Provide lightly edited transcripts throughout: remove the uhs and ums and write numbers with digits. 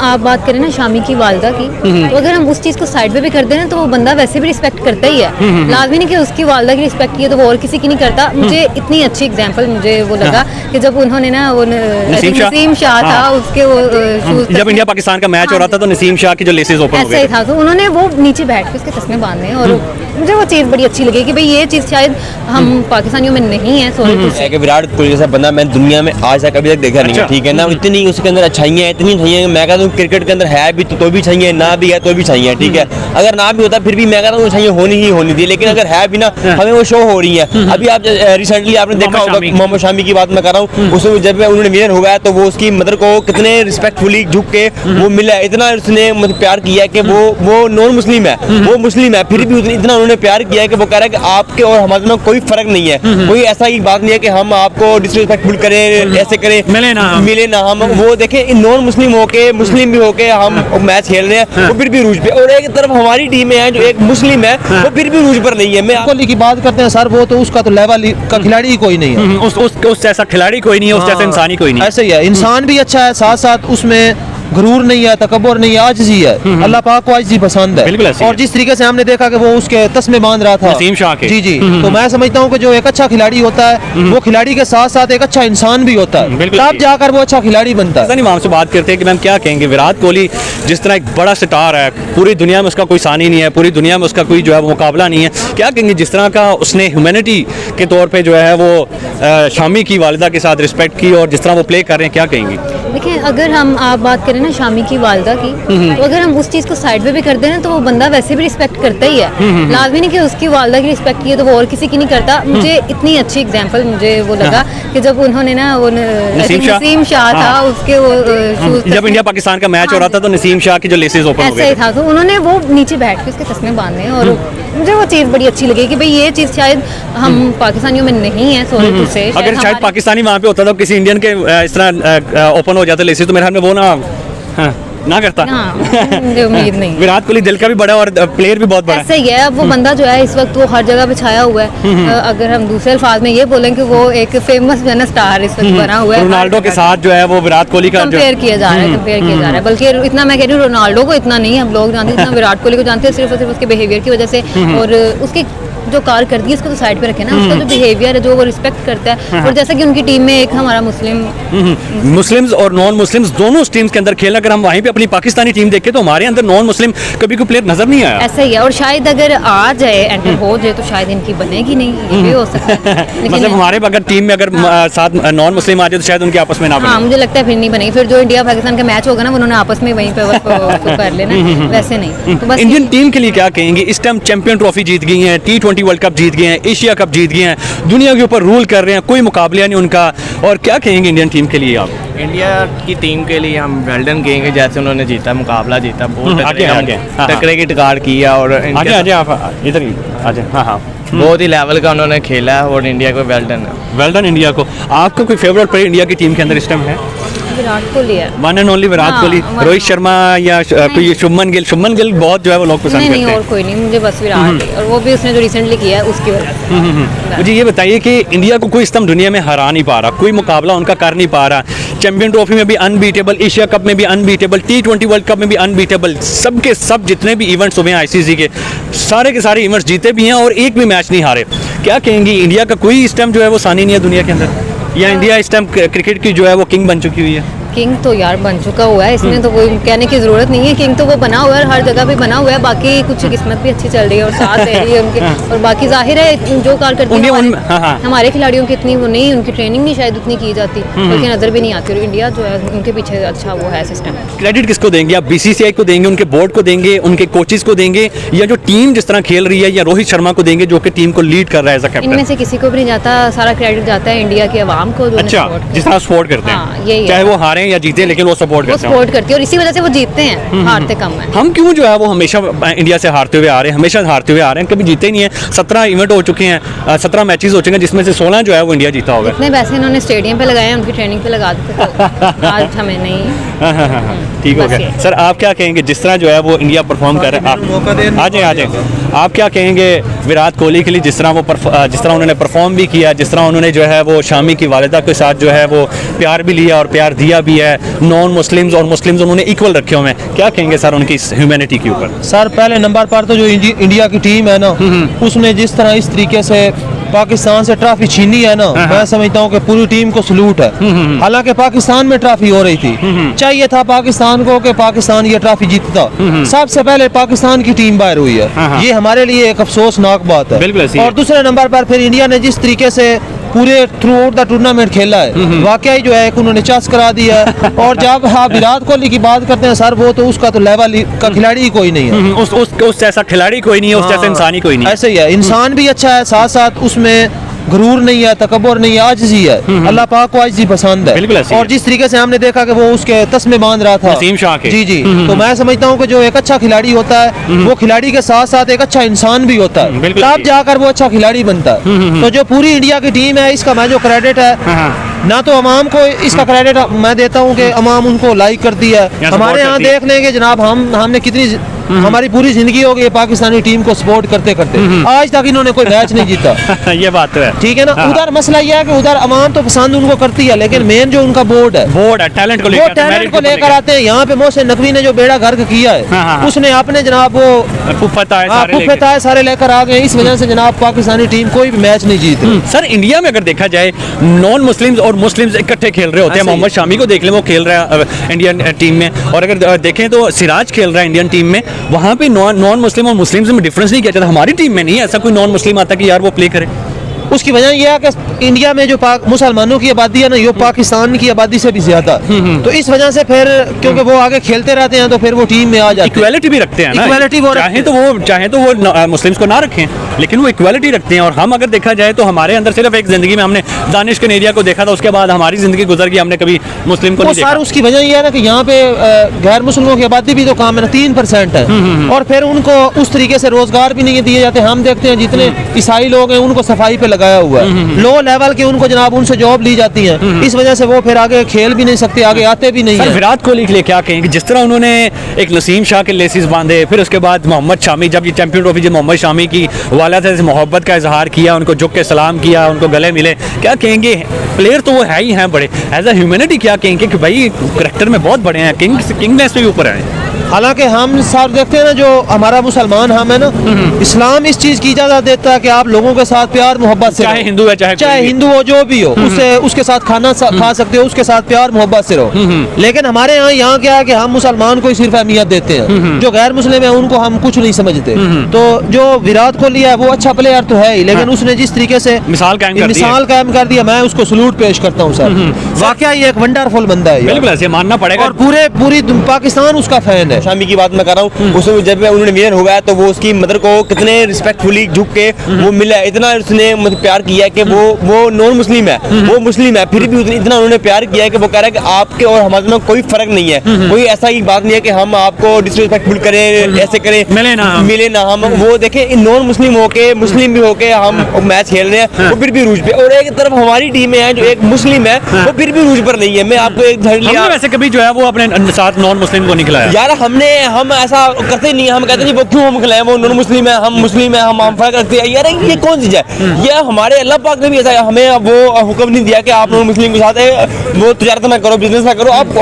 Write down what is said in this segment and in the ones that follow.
आप बात करें ना शामी की वालदा की, तो अगर हम उस चीज़ को साइड पे भी कर दें ना तो वो बंदा वैसे भी रिस्पेक्ट करता ही है। लाजमी नहीं कि उसकी वालदा की रिस्पेक्ट की है तो वो और किसी की नहीं करता। मुझे इतनी अच्छी एग्जांपल मुझे वो लगा कि जब उन्होंने ना वो नसीम शाह था उसके वो जब इंडिया पाकिस्तान का मैच हो रहा था तो नसीम शाह की जो लेसेस ओपन हो गए ऐसा ही था, तो उन्होंने वो नीचे बैठ के उसके तस्मे बांधे और मुझे वो चीज़ बड़ी अच्छी लगी कि भाई ये चीज़ शायद हम पाकिस्तानियों में नहीं है। सॉरी कि विराट कोहली जैसा बंदा मैं दुनिया में आज तक कभी तक देखा नहीं है, ठीक है ना। इतनी उसके अंदर अच्छाइयाँ इतनी अच्छाइयाँ, मैं कहता हूँ क्रिकेट के अंदर है भी तो भी चाहिए, ना भी है तो भी चाहिए, ठीक है। अगर ना भी होता फिर भी मैं कहता हूँ चाहिए होनी ही होनी थी, लेकिन अगर है भी ना हमें वो शो हो रही है। अभी आप रिसेंटली आपने देखा होगा मोहम्मद शामी की बात मैं कर रहा हूँ, उसमें जब उन्होंने विनर हो गया तो वो उसकी मदर को कितने रिस्पेक्टफुली झुक के वो मिला, इतना उसने प्यार किया कि वो नॉन मुस्लिम है, वो मुस्लिम है, फिर भी इतना उन्होंने प्यार किया है कि वो कह रहा है कि आपके और हमारे में कोई फर्क नहीं है, कोई ऐसा ही बात नहीं है कि हम आपको डिसरिस्पेक्टफुल करें, ऐसे करें, मिले ना हम। वो देखें नॉन मुस्लिम होके मुस्लिम भी होके हम मैच खेल रहे हैं, वो फिर भी रूज पे, और एक तरफ हमारी टीम है जो एक मुस्लिम है वो फिर भी रूज पर नहीं है। मैं कोहली की बात करते हैं सर, वो तो उसका तो लेवल का खिलाड़ी ही कोई नहीं है, उस जैसा खिलाड़ी कोई नहीं है, उस जैसा इंसान ही कोई नहीं है। ऐसे ही है, इंसान भी अच्छा है, साथ साथ उसमें गरूर नहीं है, तकब्बुर नहीं है, आजिज़ी है। अल्लाह पाक को आजिज़ी पसंद है। और जिस तरीके से हमने देखा कि वो उसके तस्मे बांध रहा था नसीम शाह के, जी तो मैं समझता हूँ कि जो एक अच्छा खिलाड़ी होता है वो खिलाड़ी के साथ साथ एक अच्छा इंसान भी होता है, तब जाकर वो अच्छा खिलाड़ी बनता है। मैम से बात करते हैं कि मैम क्या कहेंगे, विराट कोहली जिस तरह एक बड़ा स्टार है, पूरी दुनिया में उसका कोई सानी नहीं है, पूरी दुनिया में उसका कोई जो है वो मुकाबला नहीं है, क्या कहेंगे जिस तरह का उसने ह्यूमैनिटी के तौर पे जो है वो शामी की वालिदा के साथ रिस्पेक्ट की और जिस तरह वो प्ले कर रहे हैं, क्या कहेंगे? देखिए अगर हम आप बात करें ना शामी की वालदा की, तो अगर हम उस चीज़ को साइड पे भी कर दें ना तो वो बंदा वैसे भी रिस्पेक्ट करता ही है। लाजमी नहीं कि उसकी वालदा की रिस्पेक्ट की है तो वो और किसी की नहीं करता। मुझे इतनी अच्छी एग्जांपल मुझे वो लगा कि जब उन्होंने ना वो नसीम शाह था उसके वो जब इंडिया पाकिस्तान का मैच हो रहा था तो नसीम शाह की जो लेसेस ओपन हो गए ऐसा ही था, तो उन्होंने वो नीचे बैठ के उसके तस्मे बांधे और मुझे वो चीज़ बड़ी अच्छी लगी कि भाई ये चीज़ शायद हम पाकिस्तानियों में नहीं है। सॉरी से अगर शायद पाकिस्तानी वहाँ पे होता तो किसी इंडियन के इस तरह ओपन हो जाते लेसेस तो मेरे ख्याल में वो ना करता। मुझे उम्मीद नहीं। विराट कोहली दिल का भी बड़ा और प्लेयर भी बहुत बड़ा ऐसे ही है। अब वो बंदा जो है इस वक्त वो हर जगह पे छाया हुआ है। अगर हम दूसरे अल्फाज में ये बोलें कि वो एक फेमस जो है ना स्टार इस वक्त बना हुआ है। रोनाल्डो के साथ जो है वो विराट कोहली का कंपेयर किया जा रहा है, बल्कि इतना मैं कह रही हूँ रोनाल्डो को इतना नहीं हम लोग जानते जितना विराट कोहली को जानते हैं, सिर्फ और सिर्फ उसके बिहेवियर की वजह से और उसकी जो कारकर्दगी इसको तो साइड पे रखे ना, उसका जो बिहेवियर है जो वो रिस्पेक्ट करता है। और जैसा कि उनकी टीम में एक हमारा मुस्लिम्स और नॉन मुस्लिम्स दोनों टीम्स के अंदर खेलना, अगर हम वहीं पे अपनी पाकिस्तानी टीम देखें तो हमारे अंदर नॉन मुस्लिम कभी कोई प्लेयर नजर नहीं आया। ऐसा ही है, और शायद अगर आ जाए एंटर हो जाए तो शायद इनकी बनेगी नहीं, ये भी हो सकता है। मतलब हमारे अगर टीम में अगर साथ नॉन मुस्लिम आ जाए तो शायद उनके आपस में ना बने। हाँ मुझे लगता है फिर नहीं बनेगी। फिर जो इंडिया पाकिस्तान का मैच होगा ना उन्होंने आपस में वहीं पे कर लेना, वैसे नहीं। तो बस इंडियन टीम के लिए क्या कहेंगे? इस टाइम चैंपियन ट्रॉफी जीत गई है, T20 वर्ल्ड कप जीत गए हैं, एशिया कप जीत गए हैं, दुनिया के ऊपर रूल कर रहे हैं, कोई मुकाबला नहीं उनका, और क्या कहेंगे इंडियन टीम के लिए आप? इंडिया की टीम के लिए हम वेल्डन कहेंगे, जैसे उन्होंने जीता मुकाबला जीता, बहुत टकरे की टकार किया और आगे आप इधर ही आगे। हाँ बहुत ही लेवल का उन्होंने खेला और इंडिया को वेल्डन इंडिया को। आपका कोई फेवरेट प्लेयर इंडिया की टीम के अंदर इस टाइम है? विराट कोहली है, one and only Virat Kohli. Rohit Sharma या कोई शुभमन गिल बहुत जो है वो लोग पसंद करते हैं। नहीं और कोई नहीं, मुझे बस विराट ही, और वो भी उसने जो रिसेंटली किया है उसकी वजह से। मुझे ये बताइए कि इंडिया को कोई इस टाइम दुनिया में हरा नहीं पा रहा, कोई मुकाबला उनका कर नहीं पा रहा। चैंपियन ट्रॉफी में भी अनबीटेबल, एशिया कप में भी अनबीटेबल, T20 वर्ल्ड कप में भी अनबीटेबल, सबके सब जितने भी इवेंट्स हुए हैं ICC के सारे इवेंट्स जीते भी हैं और एक भी मैच नहीं हारे। क्या कहेंगे इंडिया का कोई इस टाइम जो है वो सानी नहीं है दुनिया के अंदर, या इंडिया इस टाइम क्रिकेट की जो है वो किंग बन चुकी हुई है? किंग तो यार बन चुका हुआ है, इसमें तो कोई कहने की ज़रूरत नहीं है। किंग तो वो बना हुआ है, हर जगह पे बना हुआ है। बाकी कुछ किस्मत भी अच्छी चल रही है और साथ दे रही है उनके, और बाकी जाहिर है जो कारकर्दगी हमारे खिलाड़ियों की इतनी वो नहीं, उनकी ट्रेनिंग नहीं शायद उतनी की जाती, बल्कि नज़र भी नहीं आती। और इंडिया जो है उनके पीछे अच्छा वो है सिस्टम। क्रेडिट किसको देंगे आप? BCCI को देंगे, उनके बोर्ड को देंगे, उनके कोचेस को देंगे, या जो टीम जिस तरह खेल रही है, या रोहित शर्मा को देंगे जो कि टीम को लीड कर रहा है एज अ कैप्टन? इनमें से किसी को भी नहीं जाता, सारा क्रेडिट जाता है इंडिया के अवाम को जो जिस तरह सपोर्ट करते हैं, चाहे वो हारे या जीते, लेकिन वो सपोर्ट करती है और इसी वजह से वो जीतते हैं, हारते कम है। हम क्यों जो है वो हमेशा इंडिया से हारते हुए आ रहे हैं, हमेशा हारते हुए आ रहे हैं, कभी जीते नहीं है। 17 इवेंट हो चुके हैं, 17 मैचेस हो चुके हैं, जिसमें से 16 जो है वो इंडिया जीता होगा। इतने पैसे इन्होंने स्टेडियम पे लगाए हैं, उनकी ट्रेनिंग पे लगा देते तो आज हमें नहीं। ठीक हो गया। सर आप क्या कहेंगे जिस तरह जो है वो इंडिया परफॉर्म कर रहा है? आप आ जाए आप क्या कहेंगे विराट कोहली के लिए, जिस तरह उन्होंने परफॉर्म भी किया, जिस तरह उन्होंने जो है वो शामी की वालिदा के साथ जो है वो प्यार भी लिया और प्यार दिया भी है, नॉन मुस्लिम्स और मुस्लिम्स उन्होंने इक्वल रखे हुए हैं, क्या कहेंगे सर उनकी ह्यूमैनिटी के ऊपर? सर पहले नंबर पर तो जो इंडिया की टीम है ना, उसने जिस तरह इस तरीके से पाकिस्तान से ट्रॉफी छीनी है ना, मैं समझता हूँ कि पूरी टीम को सलूट है। हालांकि पाकिस्तान में ट्रॉफी हो रही थी, चाहिए था पाकिस्तान को कि पाकिस्तान ये ट्रॉफी जीतता। सबसे पहले पाकिस्तान की टीम बाहर हुई है, ये हमारे लिए एक अफसोसनाक बात है। और दूसरे नंबर पर फिर इंडिया ने जिस तरीके से पूरे थ्रू आउट द टूर्नामेंट खेला है, वाकई जो है उन्होंने चास करा दिया है। और जब आप विराट कोहली की बात करते हैं सर, वो तो उसका तो लेवल का खिलाड़ी ही कोई नहीं है, उस जैसा खिलाड़ी कोई नहीं है, उस जैसा इंसान ही कोई नहीं है। ऐसे ही है, इंसान भी अच्छा है, साथ साथ उसमें गुरूर नहीं है, तकब्बुर नहीं है, आजिज़ी है। अल्लाह पाक को आजिज़ी पसंद है। और जिस तरीके से हमने देखा कि वो उसके तस्मे बांध रहा था नसीम शाह के, जी जी, तो मैं समझता हूँ कि जो एक अच्छा खिलाड़ी होता है वो खिलाड़ी के साथ साथ एक अच्छा इंसान भी होता है, तब जाकर वो अच्छा खिलाड़ी बनता है। तो जो पूरी इंडिया की टीम है, इसका मैं जो क्रेडिट है ना, तो अवाम को इसका क्रेडिट मैं देता हूँ कि अवाम उनको लाइक करती है। हमारे यहाँ देख लेंगे जनाब, हमने कितनी हमारी पूरी जिंदगी हो गई पाकिस्तानी टीम को सपोर्ट करते करते, आज तक इन्होंने कोई मैच नहीं जीता। ये बात तो है, ठीक है ना। उधर मसला यह है कि उधर अवाम तो पसंद उनको करती है, लेकिन मेन जो उनका बोर्ड है टैलेंट को लेकर आते हैं। यहाँ पे मोहसिन नकवी ने जो बेड़ा गर्क किया है, उसने अपने जनाब वो पुफ्फे सारे लेकर आ गए। इस वजह से जनाब पाकिस्तानी टीम कोई भी मैच नहीं जीती। सर इंडिया में अगर देखा जाए, नॉन मुस्लिम्स और मुस्लिम्स इकट्ठे खेल रहे होते हैं। मोहम्मद शामी को देख लें, वो खेल रहा है इंडियन टीम में, और अगर देखें तो सिराज खेल रहा है इंडियन टीम में। वहाँ पे नॉन मुस्लिम और मुस्लिम्स में डिफरेंस नहीं किया जाता। हमारी टीम में नहीं ऐसा कोई नॉन मुस्लिम आता कि यार वो प्ले करे। उसकी वजह यह है कि इंडिया में जो मुसलमानों की आबादी है ना, ये पाकिस्तान की आबादी से भी ज्यादा, तो इस वजह से फिर क्योंकि वो आगे खेलते रहते हैं तो फिर वो टीम में आ जाते हैं। इक्वालिटी भी रखते हैं ना, इक्वालिटी वो चाहे तो वो मुस्लिम्स को ना रखें, लेकिन वो इक्वालिटी रखते हैं। और हम अगर देखा जाए तो हमारे अंदर सिर्फ एक जिंदगी में हमने दानिश कनेरिया को देखा था, उसके बाद हमारी जिंदगी गुजर गई, हमने कभी मुस्लिम को नहीं देखा। उसकी वजह यह है ना कि यहाँ पे गैर मुस्लिमों की आबादी भी तो काम है ना, 3% है, और फिर उनको उस तरीके से रोजगार भी नहीं दिए जाते। हम देखते हैं जितने ईसाई लोग हैं उनको सफाई पे लगाया हुआ है, लो लेवल के उनको जनाब उनसे जॉब ली जाती है। इस वजह से वो फिर आगे खेल भी नहीं सकते, आगे आते भी नहीं है। विराट कोहली के लिए क्या कहेंगे, जिस तरह उन्होंने एक नसीम शाह के लेसिस बांधे, फिर उसके बाद मोहम्मद शामी, जब ये चैंपियन ट्रॉफी जब मोहम्मद शामी की वालिदा से मोहब्बत का इजहार किया, उनको झुक के सलाम किया, उनको गले मिले, क्या कहेंगे? प्लेयर तो वो है ही हैं बड़े, एज अ ह्यूमैनिटी क्या कहेंगे कि भाई करैक्टर में बहुत बड़े हैं, किंगनेस से भी ऊपर है। हालांकि हम साथ देखते हैं ना, जो हमारा मुसलमान हम है ना, इस्लाम इस चीज की इजाजत देता है कि आप लोगों के साथ प्यार मोहब्बत से, चाहे हिंदू है चाहे हिंदू हो, जो भी हो, उसके साथ खाना खा सकते हो, उसके साथ प्यार मोहब्बत से रहो। लेकिन हमारे यहाँ क्या है कि हम मुसलमान को ही सिर्फ अहमियत देते हैं, जो गैर मुस्लिम है उनको हम कुछ नहीं समझते। तो जो विराट कोहली है वो अच्छा प्लेयर तो है ही, लेकिन उसने जिस तरीके से मिसाल कायम कर दिया, मैं उसको सलूट पेश करता हूँ सर। वाकई एक वंडरफुल बंदा है, बिल्कुल ऐसे मानना पड़ेगा, और पूरी पाकिस्तान उसका फैन है। शामी की बात मैं कर रहा हूँ, उसमें जब उन्होंने विनर हो गया तो वो उसकी मदर को कितने रिस्पेक्टफुली झुक के वो मिला, इतना उसने मतलब प्यार किया कि वो नॉन मुस्लिम है, वो मुस्लिम है, फिर भी इतना उन्होंने प्यार किया है कि वो कह रहा है कि आपके और हमारे में कोई फर्क नहीं है, कोई ऐसा ही बात नहीं है कि हम आपको डिसरिस्पेक्टफुल करें, ऐसे करें, मिले ना हम। वो देखें, नॉन मुस्लिम होके मुस्लिम भी होके हम मैच खेल रहे हैं, वो फिर भी रूज पे, और एक तरफ हमारी टीम है जो एक मुस्लिम है, वो फिर भी रूज पर नहीं है। मैं आपको एक धर लिया, वैसे कभी जो है वो अपने साथ नॉन मुस्लिम को नहीं खिलाया यार, हम ऐसा करते नहीं, हम कहते नहीं वो क्यों हम खिलाएं, वो नॉन मुस्लिम है, हम मुस्लिम है, हम फर्क रखते हैं यार, ये कौन चीज है? ये हमारे अल्लाह पाक ने भी ऐसा हमें वो हुक्म नहीं दिया कि आप नॉन मुस्लिम के साथ वो तिजारत ना करो, बिजनेस ना करो। आप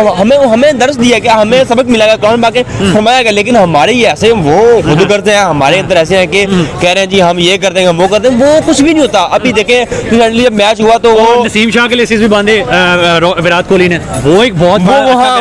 हमें दर्ज दिया कि हमें सबक मिलेगा, कुरान पाक में फरमाया गया, लेकिन हमारे ये ऐसे वो खुद करते हैं, हमारे अंदर ऐसे हैं कि कह रहे हैं जी हम ये कर देंगे, हम वो कर देंगे, वो कुछ भी नहीं होता। अभी देखें जब मैच हुआ तो वो नसीम शाह के लेसिस भी बांधे विराट कोहली ने, वो एक बहुत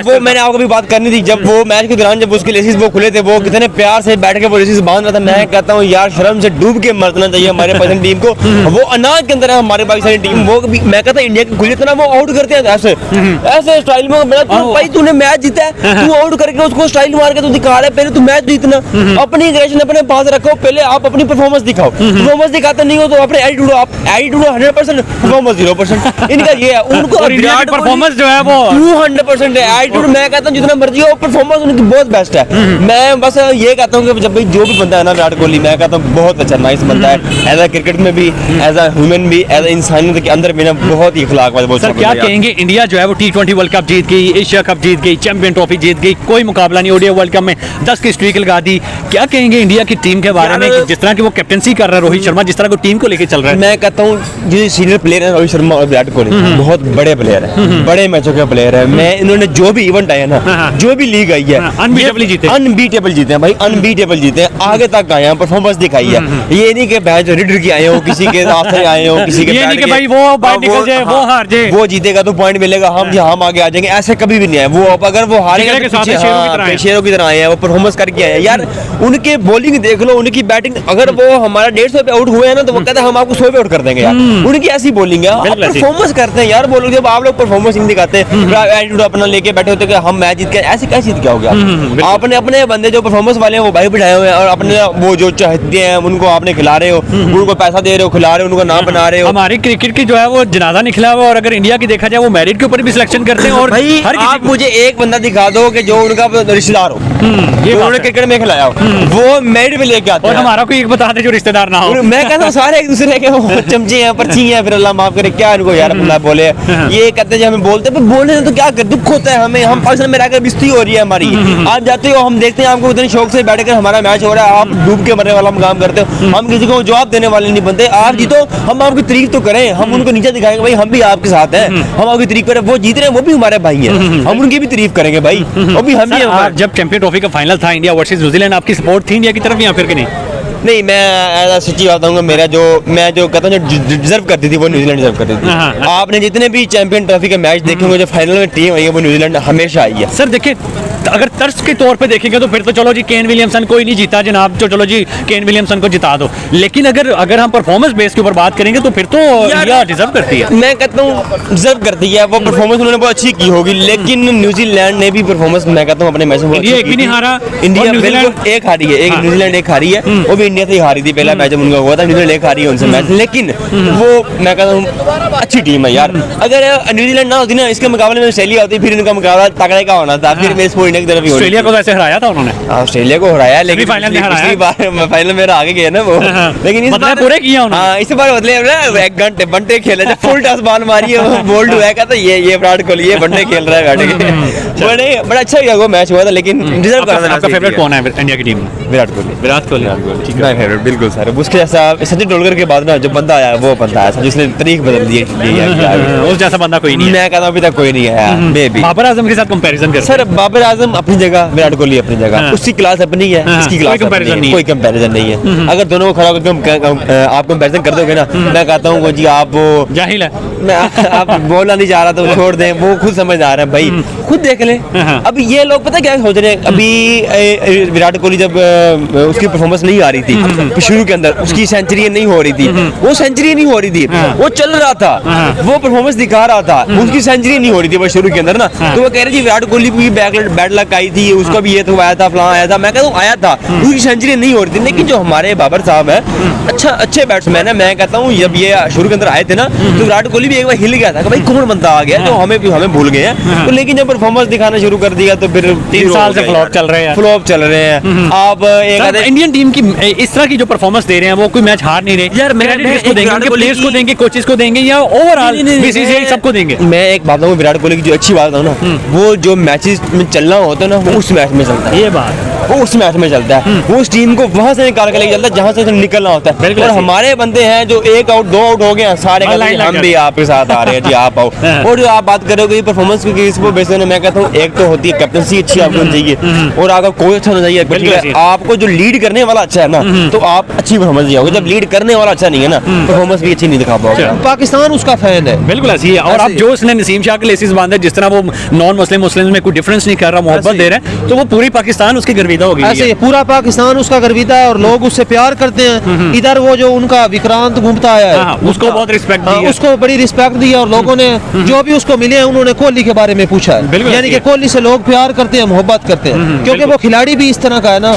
वो मैंने आपको भी बात करनी थी, जब वो मैच के दौरान जब उसके लेसिस वो खुले थे, वो कितने प्यार से बैठ के वो लेसिस बांध रहा था। मैं कहता हूँ यार शर्म से डूब के मरना चाहिए हमारे पाकिस्तान टीम को। वो अनाज के अंदर है हमारे पाकिस्तानी टीम, वो मैं कहता हूँ इंडिया की खुली तरह वो आउट करते हैं ऐसे स्टाइल में। भाई तूने मैच जीता है, तू आउट करके उसको स्टाइल मार के तू दिखा रहा है, पहले तू मैच जीतना, अपनी एग्रेशन अपने पास रखो, पहले आप अपनी परफॉर्मेंस दिखाओ। परफॉर्मेंस दिखाते नहीं हो तो अपने एटीट्यूड 100%, परफॉर्मेंस 0%। इनका ये है, उनको परफॉर्मेंस जो है वो 200% है। एटीट्यूड मैं कहता हूँ जितना मर्जी हो, परफॉर्मेंस उनकी बहुत बेस्ट है। मैं बस ये कहता हूँ कि जब भाई जो भी बंदा है ना विराट कोहली, मैं कहता हूँ बहुत अच्छा नाइस बंदा है, एज अ क्रिकेट में भी, एज अ ह्यूमन भी, एज अ इंसानियत के अंदर भी ना बहुत ही इखलाक वाला बहुत सर अच्छा क्या बंदा है। कहेंगे, इंडिया जो है वो T20 वर्ल्ड कप जीत गई, एशिया कप जीत गई, चैंपियन ट्रॉफी जीत गई, कोई मुकाबला नहीं, ओडीआई वर्ल्ड कप में 10 की स्ट्रीक लगा दी। क्या कहेंगे इंडिया की टीम के बारे में, यार, जिस तरह की वो कैप्टनसी कर रहा है रोहित शर्मा, जिस तरह को टीम को लेके चल रहा है? मैं कहता हूँ जो सीनियर प्लेयर है रोहित शर्मा और विराट कोहली बहुत बड़े प्लेयर है, बड़े मैचों के प्लेयर है। मैं इन्होंने जो भी इवेंट आया ना, जो भी लीग आई है, अनबीटेबल जीते, अनबीटेबल जीते हैं भाई, अनबीटेबल जीते हैं, आगे तक आए हैं, परफॉर्मेंस दिखाई है। ये नहीं कि बैच रिडर की आए हो, किसी के आसरे आए हो, किसी के ये नहीं बैठ कि के, भाई वो बाहर निकल जाए, वो हाँ, हार जाए, वो जीतेगा तो पॉइंट मिलेगा, हम आगे आ जाएंगे, ऐसे कभी भी नहीं है। वो अगर वो हारेगा जिगरे के तो साथ पीछे, शेरों की तरह आए हैं। शेरों की तरह आए हैं, वो परफॉर्मेंस करके आए हैं यार। उनके बॉलिंग देख लो, उनकी बैटिंग, अगर वो हमारा 150 पे आउट हुए हैं ना तो वो कहते हैं हम आपको 100 पे आउट कर देंगे यार। उनकी ऐसी बॉलिंग है, परफॉर्मेंस करते हैं यार वो लोग। जब आप लोग परफॉर्मेंस नहीं दिखाते, एटीट्यूड अपना लेके बैठे होते कि हम मैच जीत के, ऐसे कैसे जीत के आओगे आप? आपने अपने बंदे जो परफॉर्मेंस वाले हैं वो भाई बिठाए हुए हैं, और अपने वो जो चाहते हैं उनको आपने खिला रहे हो, उनको पैसा दे रहे हो, खिला रहे हो, उनको नाम बना रहे हो। हमारी क्रिकेट की जो है वो जनाजा निकला हुआ, और अगर इंडिया की देखा जाए वो मेरिट के ऊपर भी सिलेक्शन करते हैं। और भाई हर किसी आप मुझे एक बंदा दिखा दो कि जो उनका रिश्तेदार हो, ये जो बात उन्होंने है। क्रिकेट में खिलाया हो, वो मेरिट में लेके आते और हैं। हमारा कोई एक बता दे जो रिश्तेदार ना हो। और मैं कहता हूँ सारे एक दूसरे के वो चमचे हैं, पर्ची हैं, फिर अल्लाह माफ करे, क्या इनको यार अल्लाह बोले। ये कहते हैं हमें बोलते हैं, बोलने तो क्या कर, दुख होता है हमें, हम पाकिस्तान में रहकर बिस्ती हो रही है हमारी। आप जाते हो, हम देखते हैं आपको उतने शौक से बैठ कर हमारा मैच हो रहा है, आप डूब के मरने वाला हम काम करते हो, हम किसी को जवाब देने वाले नहीं बनते। आप जीतो, हम आपकी तारीफ तो करें, हम उनको नीचे दिखाएंगे भाई हम भी आपके साथ हैं, हम आपकी तारीफ करें। वो जीत रहे हैं, वो भी हमारे भाई हैं, हम उनकी भी तारीफ करेंगे भाई, वो भी हम भी सर, हैं। आप जब चैंपियन ट्रॉफी का फाइनल था इंडिया वर्सेस न्यूजीलैंड, आपकी सपोर्ट थी इंडिया की तरफ या फिर कि नहीं? नहीं, मैं ऐसा सच्ची बात बताऊंगा, मेरा जो मैं जो कहता हूँ जो डिजर्व करती थी वो न्यूजीलैंड डिजर्व करती थी। हाँ, हाँ। आपने जितने भी चैंपियन ट्रॉफी के मैच देखे होंगे, जो फाइनल में टीम आई है वो न्यूजीलैंड हमेशा आई है। सर देखिए, अगर तर्स के तौर पे देखेंगे तो फिर तो चलो जी केन विलियमसन कोई नहीं जीता जनाब, तो चलो जी केन विलियमसन को जिता दो। लेकिन अगर हम परफॉर्मेंस बेस के ऊपर बात करेंगे तो फिर तो इंडिया डिजर्व करती है। मैं कहता हूँ डिजर्व करती है, वो परफॉर्मेंस उन्होंने बहुत अच्छी की होगी, लेकिन न्यूजीलैंड ने भी परफॉर्मेंस मैं कहता हूँ अपने मैच में इंडिया एक भी नहीं हारा, इंडिया और न्यूजीलैंड बिल्कुल एक हारी है, एक हाँ। न्यूजीलैंड एक हारी है, वो भी इंडिया से ही हारी थी। पहला मैच जब उनका हुआ था न्यूजीलैंड एक हारी है उनसे मैच, लेकिन वो मैं कहता हूँ अच्छी टीम है यार। अगर न्यूजीलैंड ना होती ना, इसके मुकाबले में ऑस्ट्रेलिया होती, फिर इनका मुकाबला तगड़े का होना था, फिर मेरे स्पोर्ट इंडिया की तरफ ही ऑस्ट्रेलिया को वैसे हराया था उन्होंने, ऑस्ट्रेलिया को हराया, लेकिन फाइनल में हराया। पिछली बार फाइनल में आगे गए ना वो, लेकिन इस बदले बार पूरे किया उन्होंने। हाँ, इस बार बदले ना एक घंटे बंटे खेले थे, फुल टॉस बॉल मारी है, बोल्ड हुआ है, कहता ये विराट कोहली ये बंटे खेल रहा है बैठ के। बड़ा अच्छा हुआ वो मैच हुआ था, लेकिन डिजर्व कर रहा था। आपका फेवरेट कौन है इंडिया की टीम में? विराट कोहली। विराट कोहली, ठीक है। मैं फेवरेट बिल्कुल सर, उसके जैसा सचिन तेंदुलकर के बाद ना जो बंदा आया वो बंदा आया जिसने तारीख बदल दी है। उस जैसा बंदा कोई नहीं है। मैं कहता हूँ अभी तक कोई नहीं आया मे बी। बाबर आजम के साथ कंपैरिजन कर सर बाबर आजम अपनी जगह, विराट कोहली अपनी जगह, हाँ। उसकी क्लास अपनी है, हाँ, इसकी कोई क्लास comparison अपनी नहीं है, है। कोई कंपैरिजन नहीं है। अगर दोनों को खड़ा होकर आप कंपैरिजन कर दोगे ना, मैं कहता हूँ वो जी आप वो जाहिल है। मैं आप बोलना नहीं चाह रहा तो छोड़ दें, वो खुद समझ आ रहे हैं भाई, खुद देख ले। हाँ। अब ये लोग पता क्या सोच रहे हैं, अभी विराट कोहली जब उसकी परफॉर्मेंस नहीं आ रही थी शुरू के अंदर, उसकी सेंचुरी नहीं हो रही थी, वो सेंचुरी नहीं हो रही थी, वो चल रहा था, वो परफॉर्मेंस दिखा रहा था, उसकी सेंचुरी नहीं हो रही थी वो शुरू के अंदर ना, तो वो कह रहे थे विराट कोहली की बैड लक आई थी, उसका भी ये तो आया था, फलां आया था। मैं कहता हूँ आया था, उसकी सेंचुरी नहीं हो रही थी, लेकिन जो हमारे बाबर साहब है अच्छे बैट्समैन है, मैं कहता हूँ जब ये शुरू के अंदर आए थे ना तो विराट कोहली भी एक बार हिल गया था कि भाई कौन बंदा आ गया जो हमें भूल गए हैं। तो लेकिन जब परफॉर्मेंस दिखाना शुरू कर दिया तो फिर 3 साल से फ्लॉप चल रहे हैं। फ्लॉप चल रहे हैं। आप एक इंडियन टीम की इस तरह की जो परफॉर्मेंस दे रहे हैं वो कोई मैच हार नहीं रहे यार। क्रेडिट किसको देंगे? उनके प्लेयर्स को देंगे, कोचेस को देंगे, या ओवरऑल बीसीसीआई सबको देंगे? मैं एक बात बताऊं, विराट कोहली की जो अच्छी बात है ना, वो जो मैचेस में चलना होता है ना वो उस मैच में चलता है, ये बात वो उस मैच में चलता है, वो उस टीम को वहां से निकाल के लेके चलता है जहां से उसे निकलना होता है। बिल्कुल और ऐसे ही। हमारे बंदे हैं जो 1 आउट 2 आउट हो गए हैं, सारे कहते हैं हम भी आपके साथ आ रहे हैं जी, आप आओ। और जो आप बात करोगे परफॉर्मेंस की इसको बेस में, मैं कहता हूँ एक तो होती है कैप्टनसी अच्छी आपको होनी चाहिए, और अगर कोच अच्छा होना चाहिए, बिल्कुल ऐसे ही। आपको जो लीड करने वाला अच्छा है ना तो आप अच्छी परफॉर्मेंस दिखाओगे। जब लीड करने वाला अच्छा नहीं है ना, परफॉर्मेंस भी अच्छी नहीं दिखा पाओगे। पाकिस्तान उसका फैन है। बिल्कुल ऐसी है। और ऐसे अब ही। जो उसने नसीम शाह के लेसिस बांधे, जिस तरह वो नॉन मुस्लिम में कोई डिफरेंस नहीं कर रहा, मोहब्बत ऐसे ही। दे रहा है, तो वो पूरी पाकिस्तान उसके गर्विया गर्विदा हो गई ऐसे ही पूरा पाकिस्तान उसका गर्विदा है और लोग उससे प्यार करते हैं। इधर वो जो उनका विक्रांत घूमता आया है, हाँ, उसको बहुत रिस्पेक्ट दी है। उसको बड़ी रिस्पेक्ट दी है और लोगों ने जो भी उसको मिले हैं उन्होंने कोहली के बारे में पूछा है। यानी कि कोहली से लोग प्यार करते हैं, मोहब्बत करते हैं, क्योंकि वो खिलाड़ी भी इस तरह का है ना,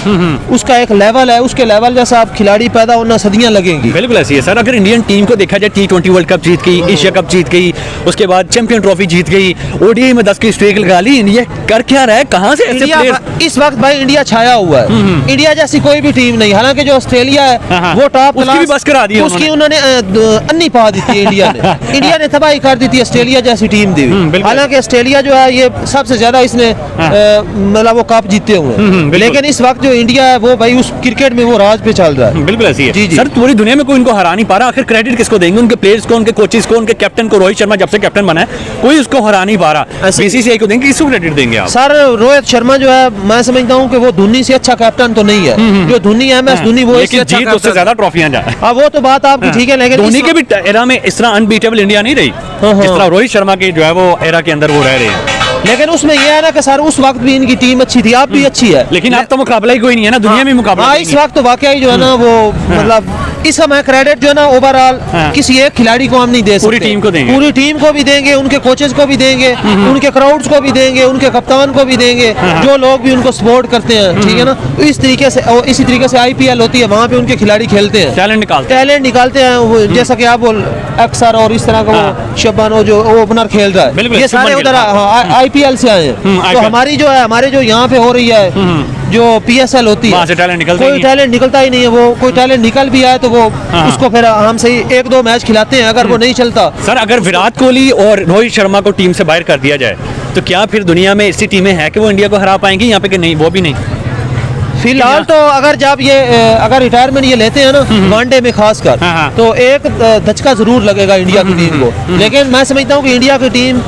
उसका एक लेवल है, उसके लेवल जैसा आप खिलाड़ी पैदा होना सदियां लगेंगी। बिल्कुल ऐसी है सर। अगर इंडियन टीम को देखा जाए, T20 वर्ल्ड कप जीत गई, एशिया कप जीत गई, उसके बाद चैंपियन ट्रॉफी जीत गई, ओडीआई में 10 की स्ट्रीक लगा ली, इंडिया कर क्या रहा है? कहां से ऐसे इंडिया प्लेयर? इस वक्त भाई इंडिया छाया हुआ है, इंडिया जैसी कोई भी टीम नहीं। हालांकि जो ऑस्ट्रेलिया है वो टॉप उसकी भी बस करा दी है उसकी उन्होंने अन्नी पा दी थी इंडिया ने। इंडिया ने तबाही कर दी थी ऑस्ट्रेलिया जैसी टीम दी हुई। हालांकि ऑस्ट्रेलिया जो है ये सबसे ज्यादा इसने मतलब वो कप जीते हुए हैं, लेकिन इस वक्त जो इंडिया है वो भाई उस क्रिकेट में वो राज पे चल रहा है। बिल्कुल ऐसी है जी, जी। सर। पूरी दुनिया में कोई इनको हरा नहीं पा रहा। आखिर क्रेडिट किसको देंगे? उनके प्लेयर्स को, उनके कोचेस को, उनके कैप्टन को? रोहित शर्मा जब से कैप्टन बना है कोई उसको हरा नहीं पा रहा। बीसीसीआई को देंगे, किसको क्रेडिट देंगे आप? सर रोहित शर्मा जो है मैं समझता हूँ कि वो धोनी से अच्छा कैप्टन तो नहीं है। जो धोनी है MS धोनी वो लेकिन जीत उससे ज्यादा ट्रॉफियां जाए। वो तो बात आपकी ठीक है, लेकिन धोनी के भी एरा में इस तरह अनबीटेबल इंडिया नहीं रही जिस तरह रोहित शर्मा के जो है वो एरा के अंदर वो रह रहे हैं। लेकिन उसमें यह है ना कि सर उस वक्त भी इनकी टीम अच्छी थी, अब भी अच्छी है, लेकिन अब तो मुकाबला ही कोई नहीं है ना, दुनिया में मुकाबला हाँ, कोई इस नहीं है। वक्त तो वाकई जो है ना वो मतलब इसका मैं क्रेडिट जो है ना ओवरऑल किसी एक खिलाड़ी को हम नहीं दे सकते, पूरी टीम को देंगे। पूरी टीम को भी देंगे, उनके कोचेस को भी देंगे, उनके क्राउड्स को भी देंगे, उनके कप्तान को भी देंगे, जो लोग भी उनको सपोर्ट करते हैं, ठीक है ना। तो इस तरीके से और इसी तरीके से IPL होती है, वहाँ पे उनके खिलाड़ी खेलते हैं, टैलेंट निकालते हैं वो, जैसा कि आप बोल अक्सर और इस तरह का वो शबानो जो ओपनर खेल रहा है, ये सारे उधर IPL से आए हैं। तो हमारी जो है हमारे जो यहाँ पे हो रही है जो PSL होती है, कोई टैलेंट निकलता ही नहीं है। वो कोई टैलेंट निकल भी आए तो वो उसको फिर हम सही 1-2 मैच खिलाते हैं, अगर वो नहीं चलता। सर अगर विराट कोहली और रोहित शर्मा को टीम से बाहर कर दिया जाए तो क्या फिर दुनिया में ऐसी टीमें हैं कि वो इंडिया को हरा पाएंगी यहाँ पे कि नहीं? वो भी नहीं। फिलहाल तो अगर जब ये अगर रिटायरमेंट ये लेते हैं ना वनडे में खासकर, तो एक धचका जरूर लगेगा इंडिया की टीम को। लेकिन मैं समझता हूँ कि इंडिया की टीम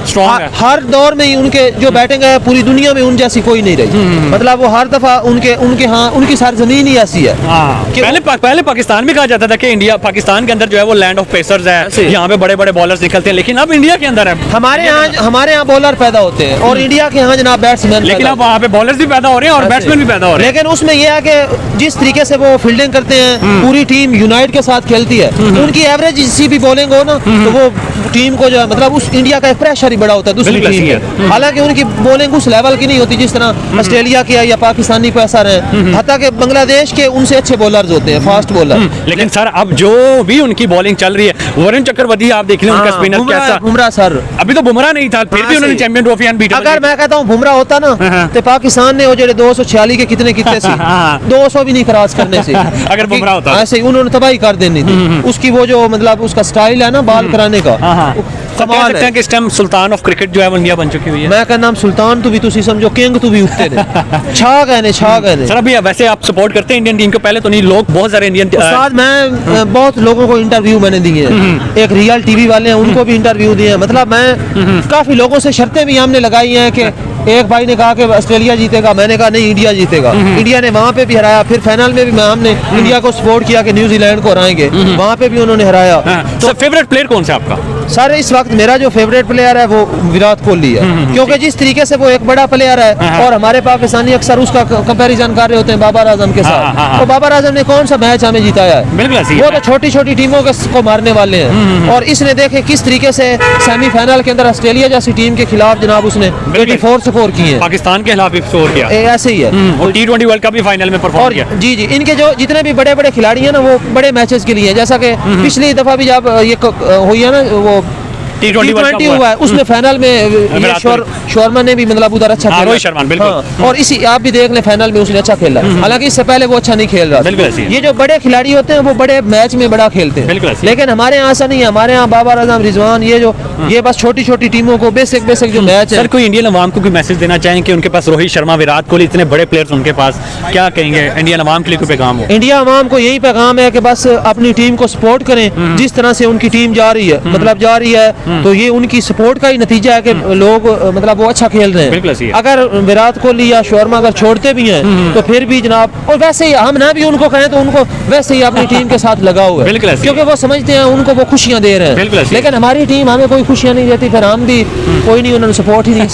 हर दौर में ही उनके जो बैटिंग है पूरी दुनिया में उन जैसी कोई नहीं रही। मतलब वो हर दफा उनकी सरजमीन ही ऐसी है। पहले पाकिस्तान में कहा जाता था कि इंडिया पाकिस्तान के अंदर जो है वो लैंड ऑफ पेसर्स है, यहाँ पे बड़े बड़े बॉलर्स निकलते हैं, लेकिन अब इंडिया के अंदर है हमारे यहाँ बॉलर पैदा होते हैं और इंडिया के यहाँ जनाब बैट्समैन, लेकिन अब वहाँ पे बॉलर्स भी पैदा हो रहे हैं और बैट्समैन भी पैदा हो रहे हैं। लेकिन उसमें यह है कि जिस तरीके से वो फील्डिंग करते हैं, पूरी टीम यूनाइट के साथ खेलती है, उनकी एवरेज जिसी भी बॉलिंग हो ना तो वो टीम को जो है मतलब उस इंडिया का एक प्रेशर ही बड़ा होता है दूसरी टीम पे। हालांकि उनकी बॉलिंग उस लेवल की नहीं होती जिस तरह ऑस्ट्रेलिया की या पाकिस्तानी पेसर है, हत्ता कि बांग्लादेश के उनसे अच्छे बॉलर्स होते हैं, फास्ट बॉलर। लेकिन सर अब जो भी उनकी बॉलिंग चल रही है, वरुण चक्रवर्ती आप देख लें उनका स्पिनर कैसा। बुमराह सर अभी तो बुमराह नहीं था, फिर भी उन्होंने चैंपियन ट्रॉफी अनबीटेबल। अगर मैं कहता हूँ बुमराह होता ना तो पाकिस्तान ने वो जो 246 के कितने कितने से 200 भी नहीं क्रॉस करने से अगर बुमराह होता ऐसे ही उन्होंने तबाही कर देनी थी। उसकी वो जो मतलब उसका स्टाइल है ना बाल कराने का, कमाल है कि इस टाइम सुल्तान ऑफ क्रिकेट जो है वो इंडिया बन चुकी हुई है। मैं कहना सुल्तान तू भी तुसी समझो किंग तू भी उठते ने छा गए सर अभी वैसे आप सपोर्ट करते हैं इंडियन टीम को? पहले तो नहीं, लोग बहुत सारे इंडियन साथ मैं बहुत लोगों को इंटरव्यू मैंने दिए हैं, एक रियल टीवी वाले हैं उनको भी इंटरव्यू दिए हैं। मतलब मैं काफी लोगों से शर्तें भी हमने लगाई हैं कि एक भाई ने कहा कि ऑस्ट्रेलिया जीतेगा, मैंने कहा नहीं इंडिया जीतेगा। इंडिया ने वहाँ पे भी हराया, फिर फाइनल में भी हमने इंडिया को सपोर्ट किया कि न्यूजीलैंड को हराएंगे, वहाँ पे भी उन्होंने हराया। तो फेवरेट प्लेयर कौन सा आपका? सर इस वक्त मेरा जो फेवरेट प्लेयर है वो विराट कोहली है, क्योंकि जिस तरीके से वो एक बड़ा प्लेयर है और हमारे पाकिस्तानी अक्सर उसका कंपैरिजन कर रहे होते हैं बाबर आजम के साथ। तो बाबर आजम ने कौन सा मैच हमें जिताया है? वो तो छोटी छोटी टीमों को मारने वाले हैं, और इसने देखे किस तरीके से सेमीफाइनल के अंदर ऑस्ट्रेलिया जैसी टीम के खिलाफ जनाब उसने 84 स्कोर किए हैं, पाकिस्तान के खिलाफ भी स्कोर किया। ऐसे ही है, और T20 वर्ल्ड कप भी फाइनल में परफॉर्म किया। जी जी, इनके जो जितने भी बड़े बड़े खिलाड़ी हैं ना वो बड़े मैचेस के लिए, जैसा कि पिछली दफा भी जब ये हुई है ना वो T20 हुआ है, उसमें फाइनल में शर्मा ने भी मतलब उधर अच्छा खेला, रोहित शर्मा बिल्कुल। और इसी आप भी देख लें फाइनल में उसने अच्छा खेला, हालांकि इससे पहले वो अच्छा नहीं खेल रहा था। ये जो बड़े खिलाड़ी होते हैं वो बड़े मैच में बड़ा खेलते हैं, लेकिन हमारे यहाँ ऐसा नहीं है। हमारे यहाँ बाबर आजम, रिजवान, ये बस छोटी छोटी टीमों को बेसिक जो मैच है। सर कोई इंडियन अवाम को कोई मैसेज देना चाहें कि उनके पास रोहित शर्मा, विराट कोहली, इतने बड़े प्लेयर्स उनके पास, क्या कहेंगे इंडियन अवाम के लिए कोई पैगाम हो? इंडिया अवाम को यही पैगाम है कि बस अपनी टीम को सपोर्ट करें, जिस तरह से उनकी टीम जा रही है, मतलब जा रही है, तो ये उनकी सपोर्ट का ही नतीजा है कि लोग मतलब वो अच्छा खेल रहे हैं। अगर विराट कोहली या शर्मा अगर छोड़ते भी हैं तो फिर भी जनाब, और वैसे ही हम ना भी उनको कहें तो उनको वैसे ही अपनी टीम के साथ लगाओ है, क्योंकि वो समझते हैं उनको वो खुशियां दे रहे हैं। लेकिन हमारी टीम हमें कोई खुशियां नहीं देती, फिर हम भी कोई नहीं, उन्होंने सपोर्ट ही नहीं